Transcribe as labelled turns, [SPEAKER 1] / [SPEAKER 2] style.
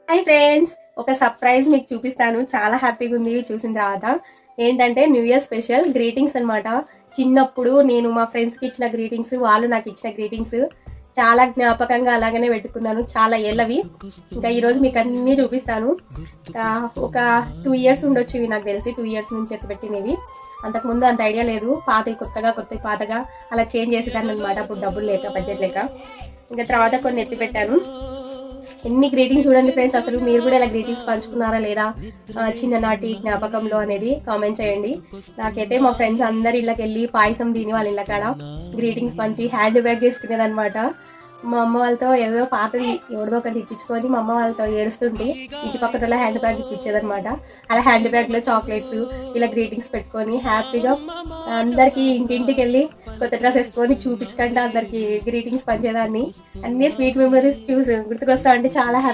[SPEAKER 1] Hi friends, ఒక surprise మీకు చూపిస్తాను. చాలా హ్యాపీగా ఉంది చూసిన తర్వాత. ఏంటంటే న్యూ ఇయర్ స్పెషల్ గ్రీటింగ్స్ అన్నమాట. చిన్నప్పుడు నేను మా ఫ్రెండ్స్కి ఇచ్చిన గ్రీటింగ్స్, వాళ్ళు నాకు ఇచ్చిన గ్రీటింగ్స్ చాలా జ్ఞాపకంగా అలాగనే పెట్టుకున్నాను. చాలా ఏళ్ళవి. ఇంకా ఈరోజు మీకు అన్నీ చూపిస్తాను. ఒక 2 ఇయర్స్ ఉండొచ్చు ఇవి, నాకు తెలిసి 2 ఇయర్స్ నుంచి ఎత్తిపెట్టినవి. అంతకుముందు అంత ఐడియా లేదు. పాతవి కొత్తగా పాతగా అలా చేంజ్ చేసేదాన్ని అనమాట. అప్పుడు డబ్బులు లేక, బడ్జెట్ లేక. ఇంకా తర్వాత కొన్ని ఎత్తి పెట్టాను. ఎన్ని గ్రీటింగ్స్ చూడండి ఫ్రెండ్స్. అసలు మీరు కూడా ఇలా గ్రీటింగ్స్ పంచుకున్నారా లేదా చిన్ననాటి జ్ఞాపకంలో అనేది కామెంట్ చేయండి. నాకైతే మా ఫ్రెండ్స్ అందరి ఇళ్ళకి వెళ్ళి పాయసం తిని వాళ్ళ ఇళ్ళ కాడ గ్రీటింగ్స్ పంచి హ్యాండ్ బ్యాగ్ వేసుకునేది అనమాట. మా అమ్మ వాళ్ళతో ఏదో పాతది ఎవరిదో ఒకటి ఇప్పించుకొని మా అమ్మ వాళ్ళతో ఏడుస్తుంటే ఇంటి పక్కన హ్యాండ్ బ్యాగ్ ఇప్పించేదనమాట. అలా హ్యాండ్ బ్యాగ్లో చాక్లెట్స్ ఇలా గ్రీటింగ్స్ పెట్టుకొని హ్యాపీగా అందరికి ఇంటింటికి వెళ్ళి కొత్త డ్రెస్ వేసుకొని చూపించకుండా అందరికి గ్రీటింగ్స్ పంచేదాన్ని. అన్ని స్వీట్ మెమరీస్ గుర్తుకొస్తా అంటే చాలా హ్యాపీ.